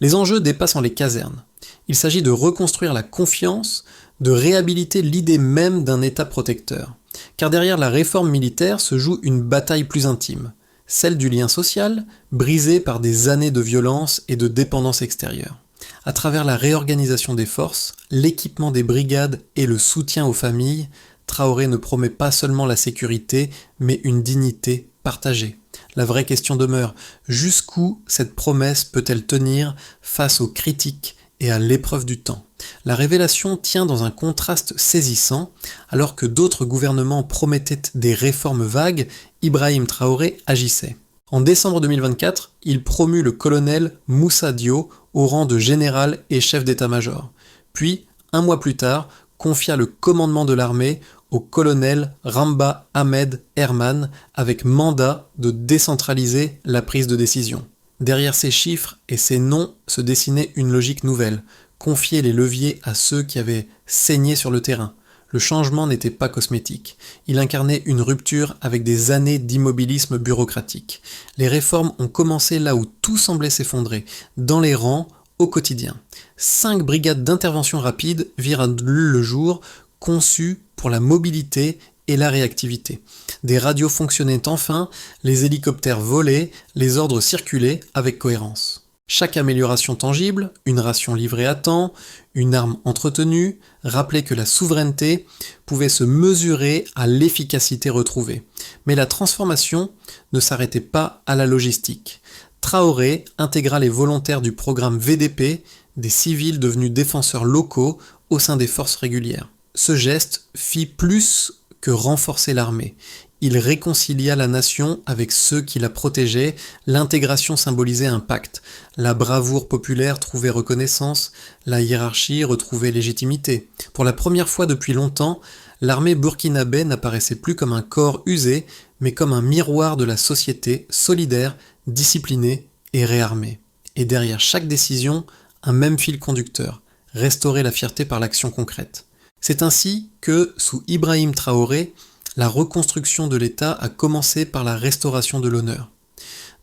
Les enjeux dépassent les casernes. Il s'agit de reconstruire la confiance, de réhabiliter l'idée même d'un État protecteur. Car derrière la réforme militaire se joue une bataille plus intime, celle du lien social, brisé par des années de violence et de dépendance extérieure. À travers la réorganisation des forces, l'équipement des brigades et le soutien aux familles, Traoré ne promet pas seulement la sécurité, mais une dignité partagée. La vraie question demeure, jusqu'où cette promesse peut-elle tenir face aux critiques et à l'épreuve du temps? La révélation tient dans un contraste saisissant. Alors que d'autres gouvernements promettaient des réformes vagues, Ibrahim Traoré agissait. En décembre 2024, il promut le colonel Moussa Diop au rang de général et chef d'état-major. Puis, un mois plus tard, confia le commandement de l'armée au colonel Ramba Ahmed Herman avec mandat de décentraliser la prise de décision. Derrière ces chiffres et ces noms se dessinait une logique nouvelle, confier les leviers à ceux qui avaient saigné sur le terrain. Le changement n'était pas cosmétique. Il incarnait une rupture avec des années d'immobilisme bureaucratique. Les réformes ont commencé là où tout semblait s'effondrer, dans les rangs, au quotidien. 5 brigades d'intervention rapide virent le jour, conçues pour la mobilité et la réactivité. Des radios fonctionnaient enfin, les hélicoptères volaient, les ordres circulaient avec cohérence. Chaque amélioration tangible, une ration livrée à temps, une arme entretenue, rappelait que la souveraineté pouvait se mesurer à l'efficacité retrouvée. Mais la transformation ne s'arrêtait pas à la logistique. Traoré intégra les volontaires du programme VDP, des civils devenus défenseurs locaux au sein des forces régulières. Ce geste fit plus que renforcer l'armée. Il réconcilia la nation avec ceux qui la protégeaient, l'intégration symbolisait un pacte, la bravoure populaire trouvait reconnaissance, la hiérarchie retrouvait légitimité. Pour la première fois depuis longtemps, l'armée burkinabé n'apparaissait plus comme un corps usé, mais comme un miroir de la société, solidaire, disciplinée et réarmée. Et derrière chaque décision, un même fil conducteur, restaurer la fierté par l'action concrète. C'est ainsi que, sous Ibrahim Traoré, la reconstruction de l'État a commencé par la restauration de l'honneur.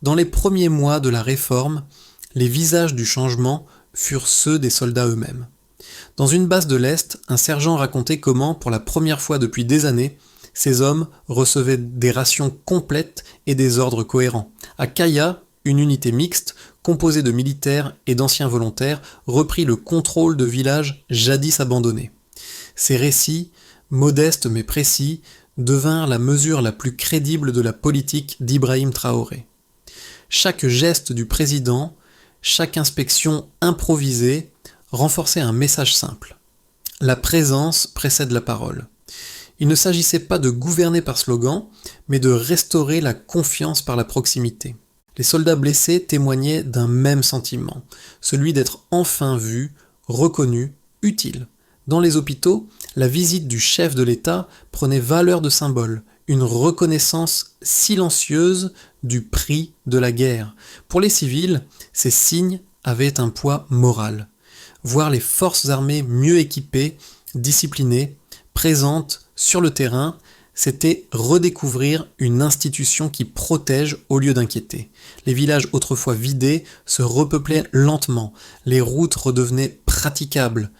Dans les premiers mois de la réforme, les visages du changement furent ceux des soldats eux-mêmes. Dans une base de l'Est, un sergent racontait comment, pour la première fois depuis des années, ces hommes recevaient des rations complètes et des ordres cohérents. À Kaya, une unité mixte, composée de militaires et d'anciens volontaires, reprit le contrôle de villages jadis abandonnés. Ces récits, modestes mais précis, devinrent la mesure la plus crédible de la politique d'Ibrahim Traoré. Chaque geste du président, chaque inspection improvisée, renforçait un message simple. La présence précède la parole. Il ne s'agissait pas de gouverner par slogan, mais de restaurer la confiance par la proximité. Les soldats blessés témoignaient d'un même sentiment, celui d'être enfin vus, reconnus, utiles. Dans les hôpitaux, la visite du chef de l'État prenait valeur de symbole, une reconnaissance silencieuse du prix de la guerre. Pour les civils, ces signes avaient un poids moral. Voir les forces armées mieux équipées, disciplinées, présentes sur le terrain, c'était redécouvrir une institution qui protège au lieu d'inquiéter. Les villages autrefois vidés se repeuplaient lentement, les routes redevenaient praticables.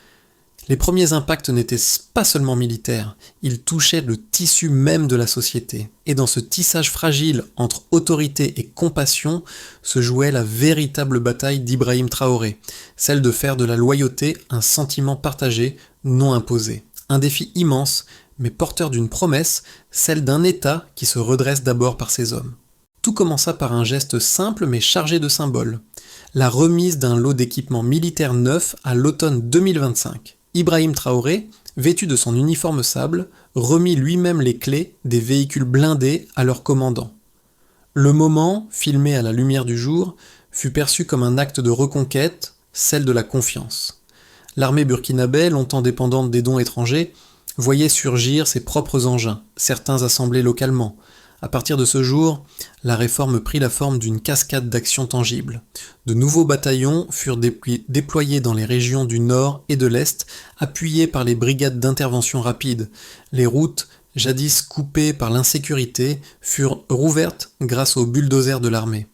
Les premiers impacts n'étaient pas seulement militaires, ils touchaient le tissu même de la société. Et dans ce tissage fragile entre autorité et compassion se jouait la véritable bataille d'Ibrahim Traoré, celle de faire de la loyauté un sentiment partagé, non imposé. Un défi immense, mais porteur d'une promesse, celle d'un État qui se redresse d'abord par ses hommes. Tout commença par un geste simple mais chargé de symboles, la remise d'un lot d'équipements militaires neufs à l'automne 2025. Ibrahim Traoré, vêtu de son uniforme sable, remit lui-même les clés des véhicules blindés à leur commandant. Le moment, filmé à la lumière du jour, fut perçu comme un acte de reconquête, celle de la confiance. L'armée burkinabé, longtemps dépendante des dons étrangers, voyait surgir ses propres engins, certains assemblés localement. À partir de ce jour, la réforme prit la forme d'une cascade d'actions tangibles. De nouveaux bataillons furent déployés dans les régions du nord et de l'est, appuyés par les brigades d'intervention rapide. Les routes, jadis coupées par l'insécurité, furent rouvertes grâce aux bulldozers de l'armée.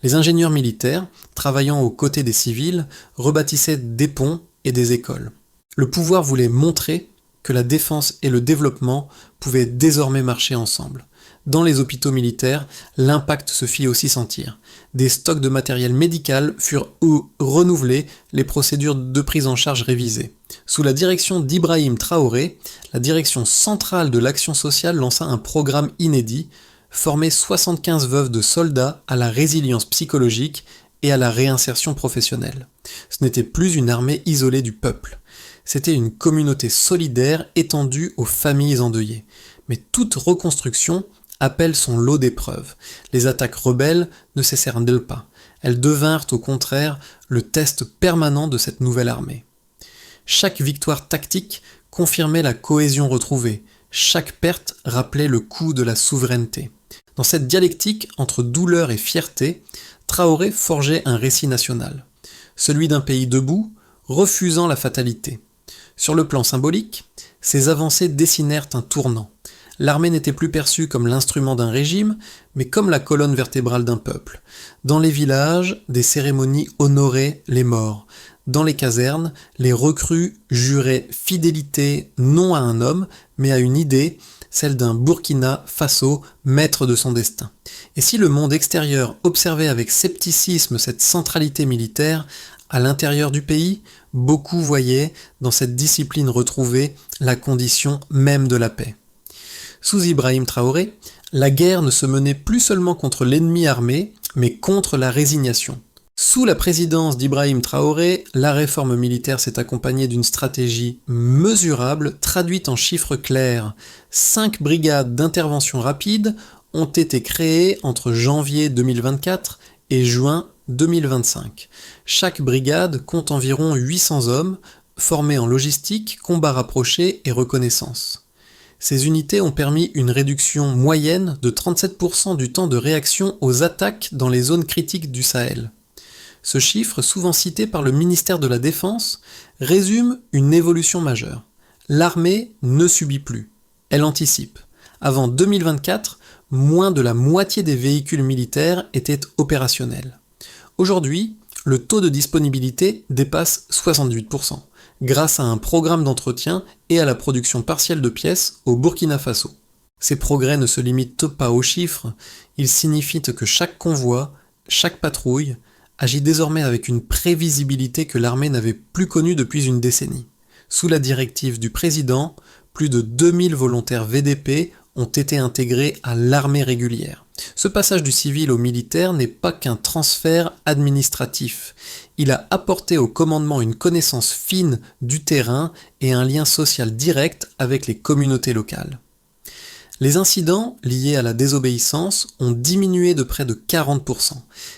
Les ingénieurs militaires, travaillant aux côtés des civils, rebâtissaient des ponts et des écoles. Le pouvoir voulait montrer que la défense et le développement pouvaient désormais marcher ensemble. Dans les hôpitaux militaires, l'impact se fit aussi sentir. Des stocks de matériel médical furent renouvelés, les procédures de prise en charge révisées. Sous la direction d'Ibrahim Traoré, la direction centrale de l'action sociale lança un programme inédit, former 75 veuves de soldats à la résilience psychologique et à la réinsertion professionnelle. Ce n'était plus une armée isolée du peuple. C'était une communauté solidaire étendue aux familles endeuillées. Mais toute reconstruction appelle son lot d'épreuves. Les attaques rebelles ne cessèrent-elles pas. Elles devinrent au contraire le test permanent de cette nouvelle armée. Chaque victoire tactique confirmait la cohésion retrouvée. Chaque perte rappelait le coût de la souveraineté. Dans cette dialectique entre douleur et fierté, Traoré forgeait un récit national. Celui d'un pays debout, refusant la fatalité. Sur le plan symbolique, ces avancées dessinèrent un tournant. L'armée n'était plus perçue comme l'instrument d'un régime, mais comme la colonne vertébrale d'un peuple. Dans les villages, des cérémonies honoraient les morts. Dans les casernes, les recrues juraient fidélité non à un homme, mais à une idée, celle d'un Burkina Faso, maître de son destin. Et si le monde extérieur observait avec scepticisme cette centralité militaire, à l'intérieur du pays, beaucoup voyaient dans cette discipline retrouvée la condition même de la paix. Sous Ibrahim Traoré, la guerre ne se menait plus seulement contre l'ennemi armé, mais contre la résignation. Sous la présidence d'Ibrahim Traoré, la réforme militaire s'est accompagnée d'une stratégie mesurable, traduite en chiffres clairs. 5 brigades d'intervention rapide ont été créées entre janvier 2024 et juin 2025. Chaque brigade compte environ 800 hommes, formés en logistique, combat rapproché et reconnaissance. Ces unités ont permis une réduction moyenne de 37% du temps de réaction aux attaques dans les zones critiques du Sahel. Ce chiffre, souvent cité par le ministère de la Défense, résume une évolution majeure. L'armée ne subit plus, elle anticipe. Avant 2024, moins de la moitié des véhicules militaires étaient opérationnels. Aujourd'hui, le taux de disponibilité dépasse 78%, grâce à un programme d'entretien et à la production partielle de pièces au Burkina Faso. Ces progrès ne se limitent pas aux chiffres, ils signifient que chaque convoi, chaque patrouille, agit désormais avec une prévisibilité que l'armée n'avait plus connue depuis une décennie. Sous la directive du président, plus de 2000 volontaires VDP ont été intégrés à l'armée régulière. Ce passage du civil au militaire n'est pas qu'un transfert administratif. Il a apporté au commandement une connaissance fine du terrain et un lien social direct avec les communautés locales. Les incidents liés à la désobéissance ont diminué de près de 40%,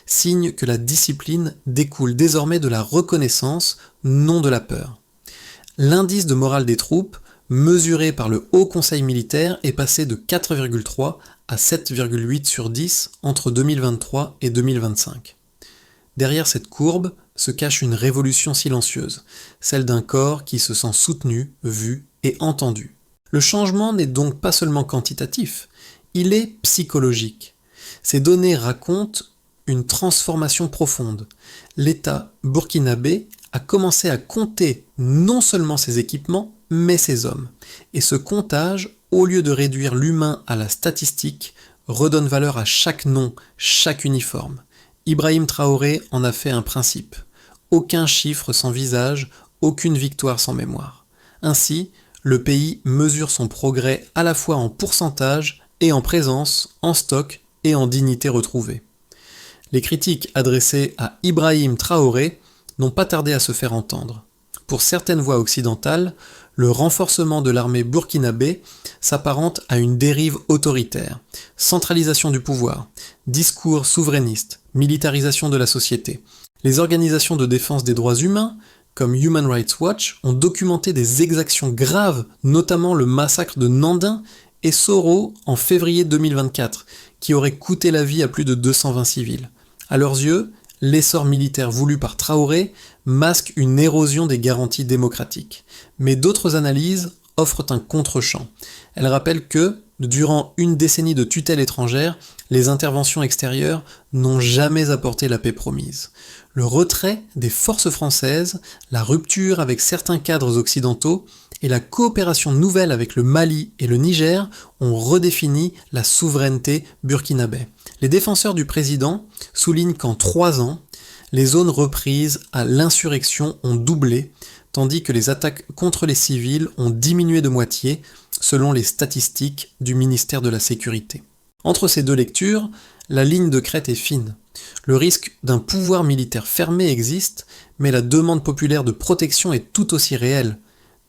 signe que la discipline découle désormais de la reconnaissance, non de la peur. L'indice de morale des troupes, mesuré par le Haut Conseil militaire, est passé de 4,3 à 7,8 sur 10 entre 2023 et 2025. Derrière cette courbe se cache une révolution silencieuse, celle d'un corps qui se sent soutenu, vu et entendu. Le changement n'est donc pas seulement quantitatif, il est psychologique. Ces données racontent une transformation profonde. L'État burkinabé a commencé à compter non seulement ses équipements, mais ses hommes. Et ce comptage, au lieu de réduire l'humain à la statistique, redonne valeur à chaque nom, chaque uniforme. Ibrahim Traoré en a fait un principe. Aucun chiffre sans visage, aucune victoire sans mémoire. Ainsi, le pays mesure son progrès à la fois en pourcentage et en présence, en stock et en dignité retrouvée. Les critiques adressées à Ibrahim Traoré n'ont pas tardé à se faire entendre. Pour certaines voix occidentales, le renforcement de l'armée burkinabé s'apparente à une dérive autoritaire, centralisation du pouvoir, discours souverainiste, militarisation de la société. Les organisations de défense des droits humains, comme Human Rights Watch, ont documenté des exactions graves, notamment le massacre de Nandin et Soro en février 2024, qui aurait coûté la vie à plus de 220 civils. À leurs yeux, l'essor militaire voulu par Traoré masque une érosion des garanties démocratiques. Mais d'autres analyses offrent un contre-champ. Elles rappellent que, Durant une décennie de tutelle étrangère, les interventions extérieures n'ont jamais apporté la paix promise. Le retrait des forces françaises, la rupture avec certains cadres occidentaux et la coopération nouvelle avec le Mali et le Niger ont redéfini la souveraineté burkinabé. Les défenseurs du président soulignent qu'en 3 ans, les zones reprises à l'insurrection ont doublé, tandis que les attaques contre les civils ont diminué de moitié, selon les statistiques du ministère de la Sécurité. Entre ces deux lectures, la ligne de crête est fine. Le risque d'un pouvoir militaire fermé existe, mais la demande populaire de protection est tout aussi réelle.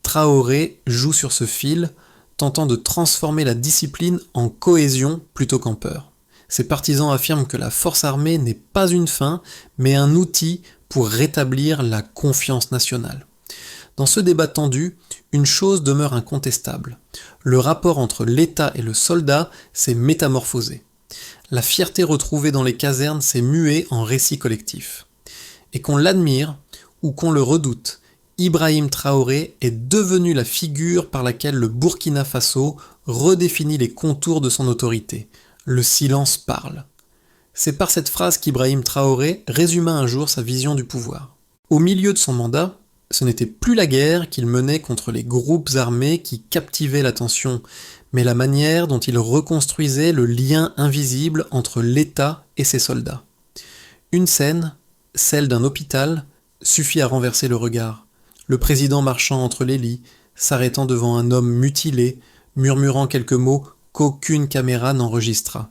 Traoré joue sur ce fil, tentant de transformer la discipline en cohésion plutôt qu'en peur. Ses partisans affirment que la force armée n'est pas une fin, mais un outil pour rétablir la confiance nationale. Dans ce débat tendu, une chose demeure incontestable. Le rapport entre l'État et le soldat s'est métamorphosé. La fierté retrouvée dans les casernes s'est muée en récit collectif. Et qu'on l'admire ou qu'on le redoute, Ibrahim Traoré est devenu la figure par laquelle le Burkina Faso redéfinit les contours de son autorité. Le silence parle. C'est par cette phrase qu'Ibrahim Traoré résuma un jour sa vision du pouvoir. Au milieu de son mandat, ce n'était plus la guerre qu'il menait contre les groupes armés qui captivaient l'attention, mais la manière dont il reconstruisait le lien invisible entre l'État et ses soldats. Une scène, celle d'un hôpital, suffit à renverser le regard. Le président marchant entre les lits, s'arrêtant devant un homme mutilé, murmurant quelques mots qu'aucune caméra n'enregistra.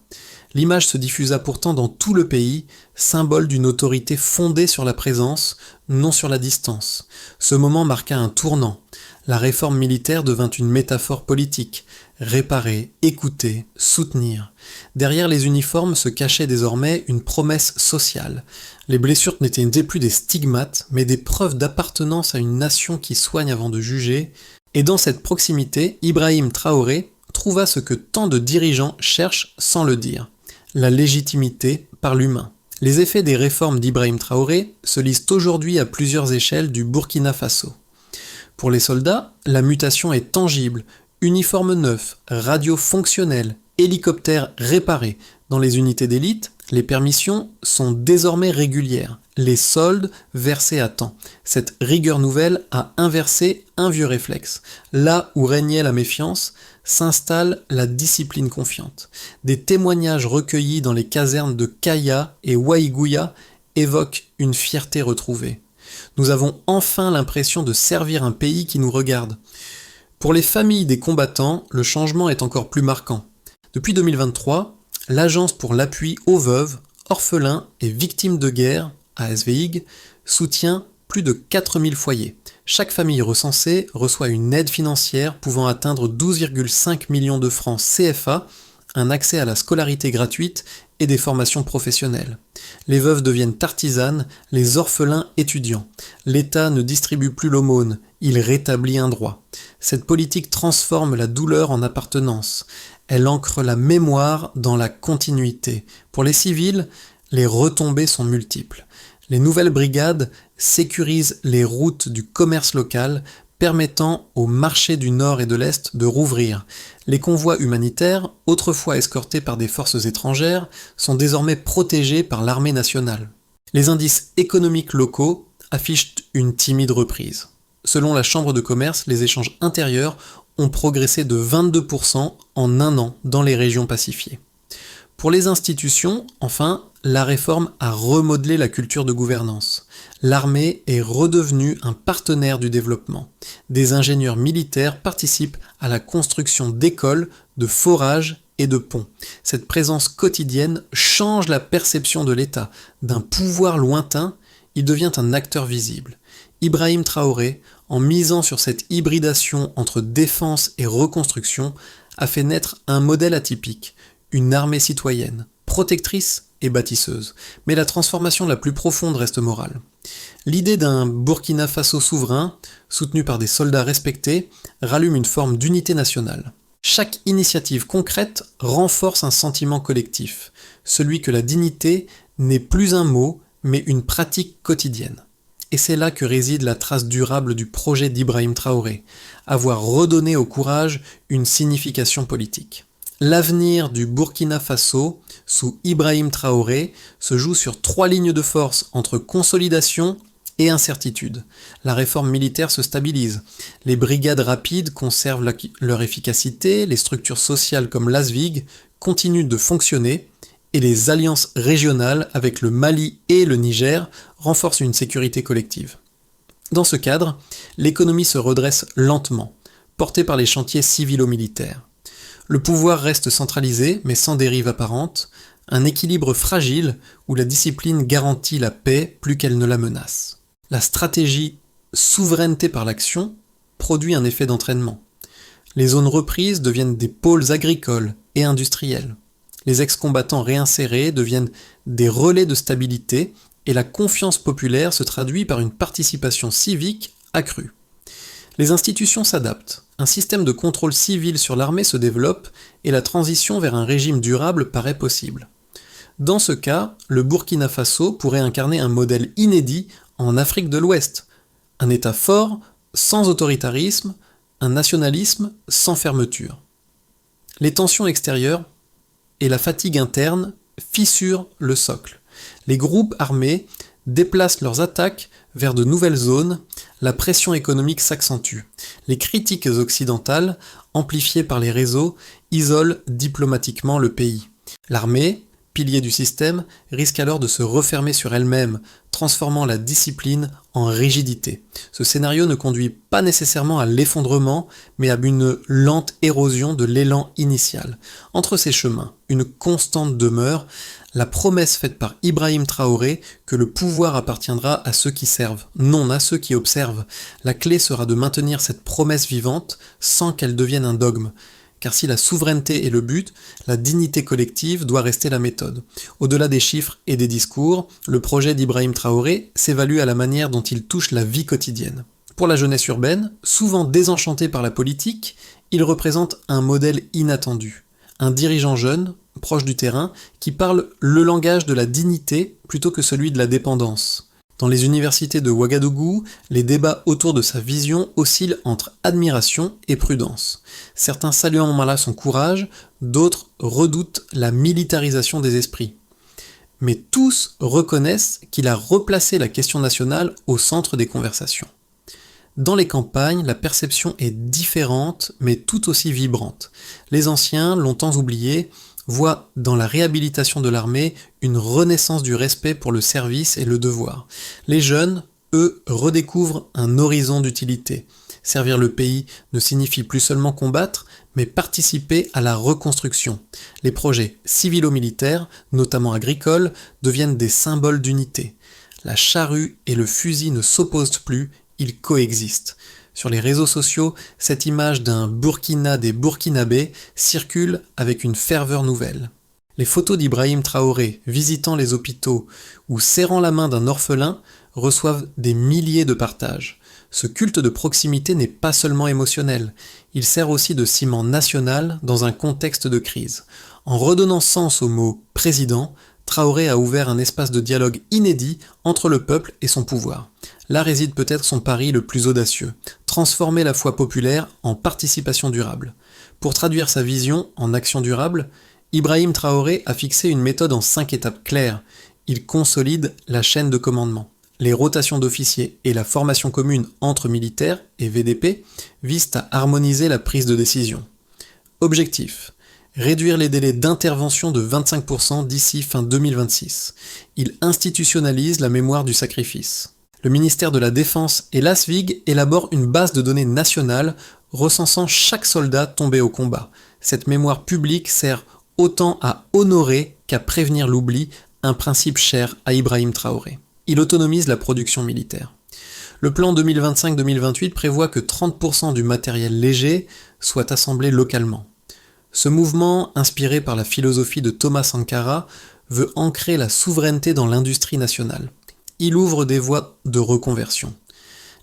L'image se diffusa pourtant dans tout le pays, symbole d'une autorité fondée sur la présence, non sur la distance. Ce moment marqua un tournant. La réforme militaire devint une métaphore politique. Réparer, écouter, soutenir. Derrière les uniformes se cachait désormais une promesse sociale. Les blessures n'étaient plus des stigmates, mais des preuves d'appartenance à une nation qui soigne avant de juger. Et dans cette proximité, Ibrahim Traoré trouva ce que tant de dirigeants cherchent sans le dire. La légitimité par l'humain. Les effets des réformes d'Ibrahim Traoré se lisent aujourd'hui à plusieurs échelles du Burkina Faso. Pour les soldats, la mutation est tangible. Uniformes neufs, radios fonctionnelles, hélicoptères réparés. Dans les unités d'élite, les permissions sont désormais régulières. Les soldes versés à temps. Cette rigueur nouvelle a inversé un vieux réflexe. Là où régnait la méfiance, s'installe la discipline confiante. Des témoignages recueillis dans les casernes de Kaya et Waïgouya évoquent une fierté retrouvée. Nous avons enfin l'impression de servir un pays qui nous regarde. Pour les familles des combattants, le changement est encore plus marquant. Depuis 2023, l'Agence pour l'appui aux veuves, orphelins et victimes de guerre, ASVIG, soutient plus de 4000 foyers. Chaque famille recensée reçoit une aide financière pouvant atteindre 12,5 millions de francs CFA, un accès à la scolarité gratuite et des formations professionnelles. Les veuves deviennent artisanes, les orphelins étudiants. L'État ne distribue plus l'aumône, il rétablit un droit. Cette politique transforme la douleur en appartenance. Elle ancre la mémoire dans la continuité. Pour les civils, les retombées sont multiples. Les nouvelles brigades sécurisent les routes du commerce local, permettant aux marchés du Nord et de l'Est de rouvrir. Les convois humanitaires, autrefois escortés par des forces étrangères, sont désormais protégés par l'armée nationale. Les indices économiques locaux affichent une timide reprise. Selon la Chambre de commerce, les échanges intérieurs ont progressé de 22% en un an dans les régions pacifiées. Pour les institutions, enfin, la réforme a remodelé la culture de gouvernance. L'armée est redevenue un partenaire du développement. Des ingénieurs militaires participent à la construction d'écoles, de forages et de ponts. Cette présence quotidienne change la perception de l'État. D'un pouvoir lointain, il devient un acteur visible. Ibrahim Traoré, en misant sur cette hybridation entre défense et reconstruction, a fait naître un modèle atypique, une armée citoyenne, protectrice et bâtisseuse. Mais la transformation la plus profonde reste morale. L'idée d'un Burkina Faso souverain, soutenu par des soldats respectés, rallume une forme d'unité nationale. Chaque initiative concrète renforce un sentiment collectif, celui que la dignité n'est plus un mot, mais une pratique quotidienne. Et c'est là que réside la trace durable du projet d'Ibrahim Traoré, avoir redonné au courage une signification politique. L'avenir du Burkina Faso, sous Ibrahim Traoré, se joue sur 3 lignes de force entre consolidation et incertitude. La réforme militaire se stabilise. Les brigades rapides conservent leur efficacité, les structures sociales comme l'ASVIG continuent de fonctionner, et les alliances régionales avec le Mali et le Niger renforcent une sécurité collective. Dans ce cadre, l'économie se redresse lentement, portée par les chantiers civilo-militaires. Le pouvoir reste centralisé, mais sans dérive apparente, un équilibre fragile où la discipline garantit la paix plus qu'elle ne la menace. La stratégie souveraineté par l'action produit un effet d'entraînement. Les zones reprises deviennent des pôles agricoles et industriels. Les ex-combattants réinsérés deviennent des relais de stabilité et la confiance populaire se traduit par une participation civique accrue. Les institutions s'adaptent, un système de contrôle civil sur l'armée se développe et la transition vers un régime durable paraît possible. Dans ce cas, le Burkina Faso pourrait incarner un modèle inédit en Afrique de l'Ouest, un État fort, sans autoritarisme, un nationalisme sans fermeture. Les tensions extérieures et la fatigue interne fissurent le socle. Les groupes armés déplacent leurs attaques vers de nouvelles zones, la pression économique s'accentue. Les critiques occidentales, amplifiées par les réseaux, isolent diplomatiquement le pays. L'armée, pilier du système, risque alors de se refermer sur elle-même, transformant la discipline en rigidité. Ce scénario ne conduit pas nécessairement à l'effondrement, mais à une lente érosion de l'élan initial. Entre ces chemins, une constante demeure, la promesse faite par Ibrahim Traoré que le pouvoir appartiendra à ceux qui servent, non à ceux qui observent. La clé sera de maintenir cette promesse vivante sans qu'elle devienne un dogme. Car si la souveraineté est le but, la dignité collective doit rester la méthode. Au-delà des chiffres et des discours, le projet d'Ibrahim Traoré s'évalue à la manière dont il touche la vie quotidienne. Pour la jeunesse urbaine, souvent désenchantée par la politique, il représente un modèle inattendu. Un dirigeant jeune, proche du terrain, qui parle le langage de la dignité plutôt que celui de la dépendance. Dans les universités de Ouagadougou, les débats autour de sa vision oscillent entre admiration et prudence. Certains saluent en malin son courage, d'autres redoutent la militarisation des esprits. Mais tous reconnaissent qu'il a replacé la question nationale au centre des conversations. Dans les campagnes, la perception est différente, mais tout aussi vibrante. Les anciens, longtemps oubliés, voient dans la réhabilitation de l'armée une renaissance du respect pour le service et le devoir. Les jeunes, eux, redécouvrent un horizon d'utilité. Servir le pays ne signifie plus seulement combattre, mais participer à la reconstruction. Les projets civilo-militaires, notamment agricoles, deviennent des symboles d'unité. La charrue et le fusil ne s'opposent plus, ils coexistent. Sur les réseaux sociaux, cette image d'un Burkina des Burkinabés circule avec une ferveur nouvelle. Les photos d'Ibrahim Traoré visitant les hôpitaux ou serrant la main d'un orphelin reçoivent des milliers de partages. Ce culte de proximité n'est pas seulement émotionnel, il sert aussi de ciment national dans un contexte de crise. En redonnant sens au mot « président », Traoré a ouvert un espace de dialogue inédit entre le peuple et son pouvoir. Là réside peut-être son pari le plus audacieux, transformer la foi populaire en participation durable. Pour traduire sa vision en action durable, Ibrahim Traoré a fixé une méthode en 5 étapes claires. Il consolide la chaîne de commandement. Les rotations d'officiers et la formation commune entre militaires et VDP visent à harmoniser la prise de décision. Objectif: réduire les délais d'intervention de 25% d'ici fin 2026. Il institutionnalise la mémoire du sacrifice. Le ministère de la Défense et l'ASVIG élaborent une base de données nationale recensant chaque soldat tombé au combat. Cette mémoire publique sert autant à honorer qu'à prévenir l'oubli, un principe cher à Ibrahim Traoré. Il autonomise la production militaire. Le plan 2025-2028 prévoit que 30% du matériel léger soit assemblé localement. Ce mouvement, inspiré par la philosophie de Thomas Sankara, veut ancrer la souveraineté dans l'industrie nationale. Il ouvre des voies de reconversion.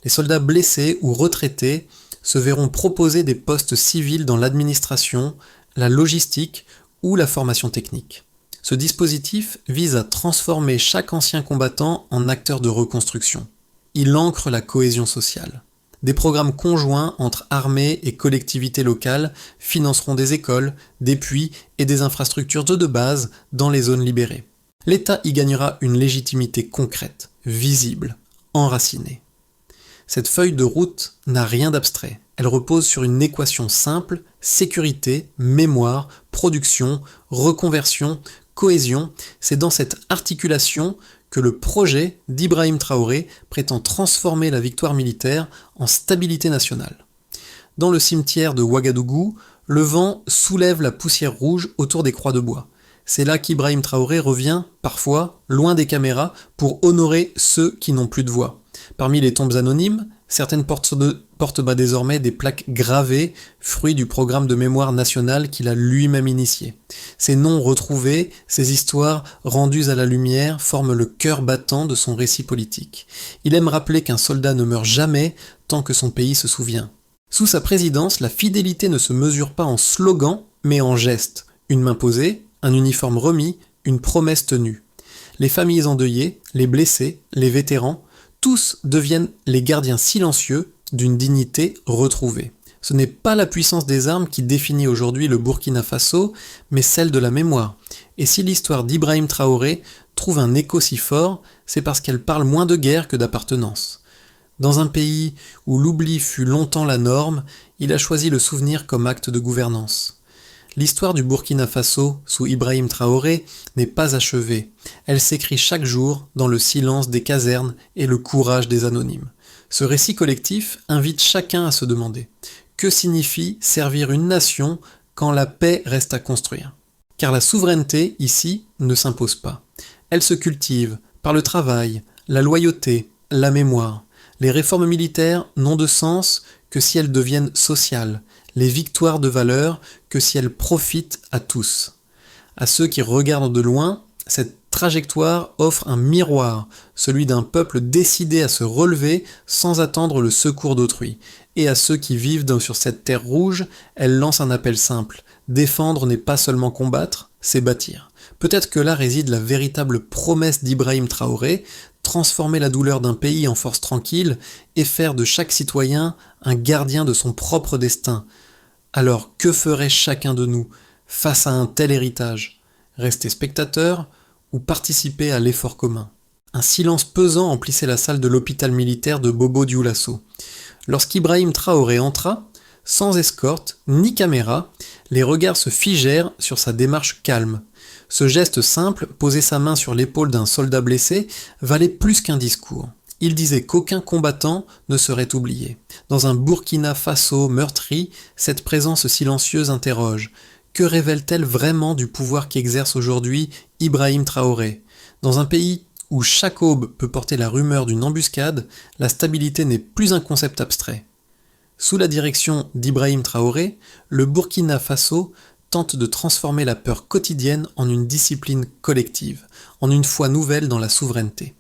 Les soldats blessés ou retraités se verront proposer des postes civils dans l'administration, la logistique ou la formation technique. Ce dispositif vise à transformer chaque ancien combattant en acteur de reconstruction. Il ancre la cohésion sociale. Des programmes conjoints entre armées et collectivités locales financeront des écoles, des puits et des infrastructures de base dans les zones libérées. L'État y gagnera une légitimité concrète, visible, enracinée. Cette feuille de route n'a rien d'abstrait. Elle repose sur une équation simple: sécurité, mémoire, production, reconversion, cohésion. C'est dans cette articulation que le projet d'Ibrahim Traoré prétend transformer la victoire militaire en stabilité nationale. Dans le cimetière de Ouagadougou, le vent soulève la poussière rouge autour des croix de bois. C'est là qu'Ibrahim Traoré revient, parfois, loin des caméras, pour honorer ceux qui n'ont plus de voix. Parmi les tombes anonymes, certaines portent désormais des plaques gravées, fruits du programme de mémoire nationale qu'il a lui-même initié. Ces noms retrouvés, ces histoires rendues à la lumière forment le cœur battant de son récit politique. Il aime rappeler qu'un soldat ne meurt jamais tant que son pays se souvient. Sous sa présidence, la fidélité ne se mesure pas en slogan, mais en gestes. Une main posée, un uniforme remis, une promesse tenue. Les familles endeuillées, les blessés, les vétérans, tous deviennent les gardiens silencieux d'une dignité retrouvée. Ce n'est pas la puissance des armes qui définit aujourd'hui le Burkina Faso, mais celle de la mémoire. Et si l'histoire d'Ibrahim Traoré trouve un écho si fort, c'est parce qu'elle parle moins de guerre que d'appartenance. Dans un pays où l'oubli fut longtemps la norme, il a choisi le souvenir comme acte de gouvernance. L'histoire du Burkina Faso, sous Ibrahim Traoré, n'est pas achevée. Elle s'écrit chaque jour dans le silence des casernes et le courage des anonymes. Ce récit collectif invite chacun à se demander: que signifie servir une nation quand la paix reste à construire? Car la souveraineté, ici, ne s'impose pas. Elle se cultive par le travail, la loyauté, la mémoire. Les réformes militaires n'ont de sens que si elles deviennent sociales, les victoires de valeur que si elles profitent à tous. À ceux qui regardent de loin, cette trajectoire offre un miroir, celui d'un peuple décidé à se relever sans attendre le secours d'autrui. Et à ceux qui vivent sur cette terre rouge, elle lance un appel simple: défendre n'est pas seulement combattre, c'est bâtir. Peut-être que là réside la véritable promesse d'Ibrahim Traoré: transformer la douleur d'un pays en force tranquille et faire de chaque citoyen un gardien de son propre destin. Alors que ferait chacun de nous face à un tel héritage? Rester spectateur ou participer à l'effort commun? Un silence pesant emplissait la salle de l'hôpital militaire de Bobo-Dioulasso. Lorsqu'Ibrahim Traoré entra, sans escorte ni caméra, les regards se figèrent sur sa démarche calme. Ce geste simple, poser sa main sur l'épaule d'un soldat blessé, valait plus qu'un discours. Il disait qu'aucun combattant ne serait oublié. Dans un Burkina Faso meurtri, cette présence silencieuse interroge: que révèle-t-elle vraiment du pouvoir qu'exerce aujourd'hui Ibrahim Traoré? Dans un pays où chaque aube peut porter la rumeur d'une embuscade, la stabilité n'est plus un concept abstrait. Sous la direction d'Ibrahim Traoré, le Burkina Faso tente de transformer la peur quotidienne en une discipline collective, en une foi nouvelle dans la souveraineté.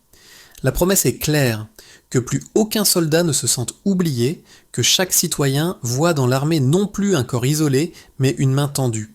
La promesse est claire: que plus aucun soldat ne se sente oublié, que chaque citoyen voit dans l'armée non plus un corps isolé, mais une main tendue.